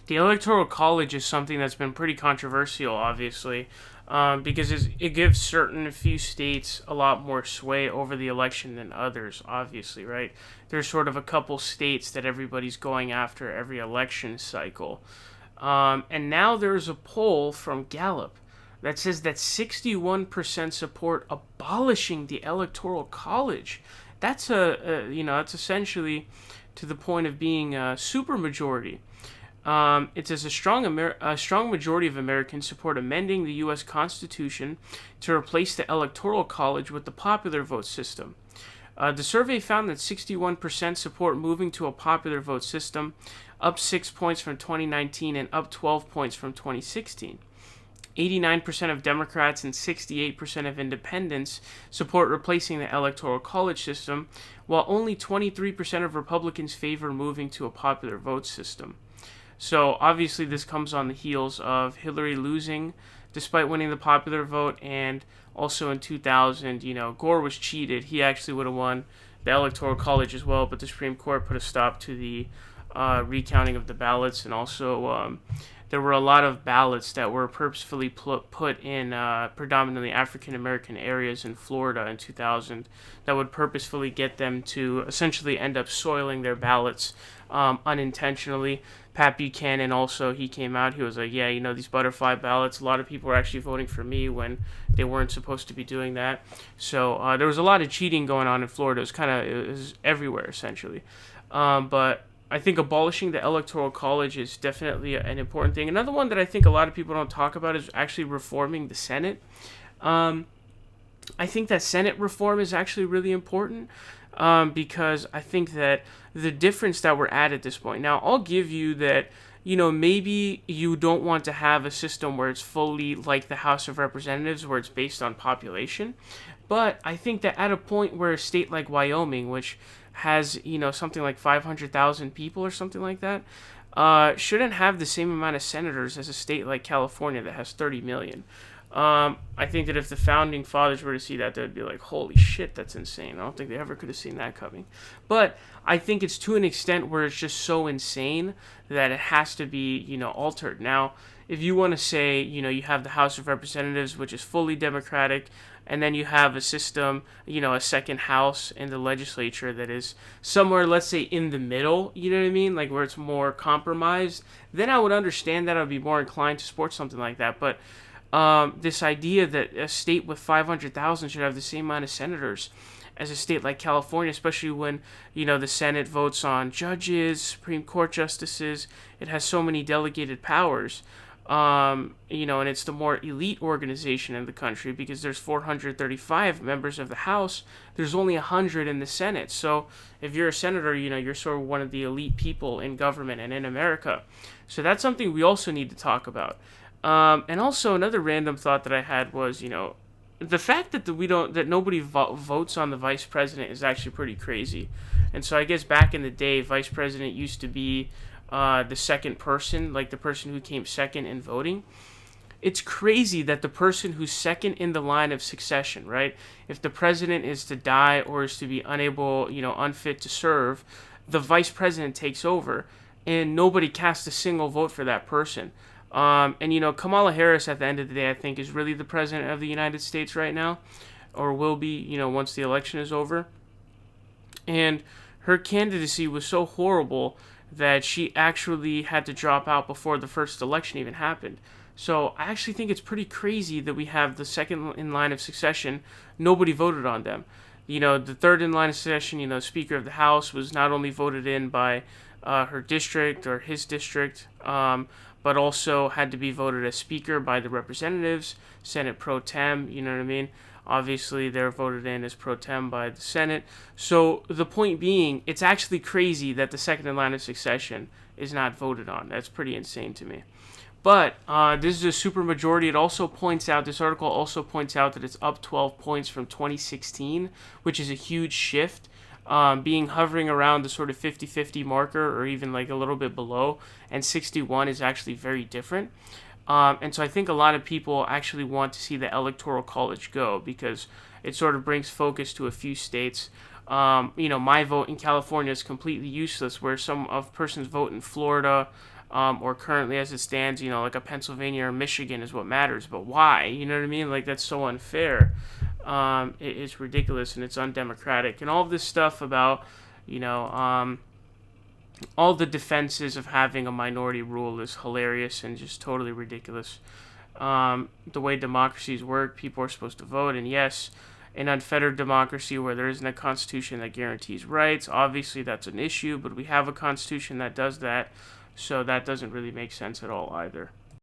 The Electoral College is something that's been pretty controversial, obviously, because it gives certain few states a lot more sway over the election than others, obviously, right? There's sort of a couple states that everybody's going after every election cycle. And now there's a poll from Gallup that says that 61% support abolishing the Electoral College. That's that's essentially to the point of being a supermajority. It says a strong majority of Americans support amending the U.S. Constitution to replace the Electoral College with the popular vote system. The survey found that 61% support moving to a popular vote system, up 6 points from 2019 and up 12 points from 2016. 89% of Democrats and 68% of independents support replacing the Electoral College system, while only 23% of Republicans favor moving to a popular vote system. So obviously this comes on the heels of Hillary losing despite winning the popular vote, and also in 2000, Gore was cheated. He actually would have won the Electoral College as well, but the Supreme Court put a stop to the recounting of the ballots, and also there were a lot of ballots that were purposefully put in predominantly African American areas in Florida in 2000 that would purposefully get them to essentially end up soiling their ballots unintentionally. Pat Buchanan also, he came out, he was like, yeah, these butterfly ballots, a lot of people were actually voting for me when they weren't supposed to be doing that. So there was a lot of cheating going on in Florida. It was everywhere, essentially. But I think abolishing the Electoral College is definitely an important thing. Another one that I think a lot of people don't talk about is actually reforming the Senate. I think that Senate reform is actually really important, because I think that the difference that we're at this point. Now, I'll give you that, maybe you don't want to have a system where it's fully like the House of Representatives, where it's based on population. But I think that at a point where a state like Wyoming, which has, something like 500,000 people or something like that, shouldn't have the same amount of senators as a state like California that has 30 million. I think that if the founding fathers were to see that, they'd be like, holy shit, that's insane. I don't think they ever could have seen that coming. But I think it's to an extent where it's just so insane that it has to be, altered. Now, if you want to say, you have the House of Representatives, which is fully Democratic, and then you have a system, a second house in the legislature that is somewhere, let's say, in the middle, you know what I mean? Like where it's more compromised, then I would understand that. I would be more inclined to support something like that. But this idea that a state with 500,000 should have the same amount of senators as a state like California, especially when, the Senate votes on judges, Supreme Court justices, it has so many delegated powers. And it's the more elite organization in the country because there's 435 members of the House. There's only 100 in the Senate. So if you're a senator, you're sort of one of the elite people in government and in America. So that's something we also need to talk about. And also another random thought that I had was, the fact that nobody votes on the vice president is actually pretty crazy. And so I guess back in the day, vice president used to be the second person, like the person who came second in voting. It's crazy that the person who's second in the line of succession, right? If the president is to die or is to be unfit to serve, the vice president takes over, and nobody casts a single vote for that person. And Kamala Harris, at the end of the day, I think is really the president of the United States right now, or will be, once the election is over. And her candidacy was so horrible that she actually had to drop out before the first election even happened. So I actually think it's pretty crazy that we have the second in line of succession. Nobody voted on them. The third in line of succession, Speaker of the House was not only voted in by her district or his district, but also had to be voted as Speaker by the representatives, Senate pro tem, you know what I mean? Obviously, they're voted in as pro tem by the Senate. So the point being, it's actually crazy that the second in line of succession is not voted on. That's pretty insane to me. But this is a supermajority. This article also points out that it's up 12 points from 2016, which is a huge shift. Being hovering around the sort of 50-50 marker or even like a little bit below, and 61 is actually very different. And so I think a lot of people actually want to see the Electoral College go because it sort of brings focus to a few states. My vote in California is completely useless, where some of persons vote in Florida, or currently as it stands, like a Pennsylvania or Michigan is what matters. But why? You know what I mean? Like, that's so unfair. It's ridiculous and it's undemocratic. And all of this stuff about, all the defenses of having a minority rule is hilarious and just totally ridiculous. The way democracies work, people are supposed to vote, and yes, an unfettered democracy where there isn't a constitution that guarantees rights, obviously that's an issue, but we have a constitution that does that, so that doesn't really make sense at all either.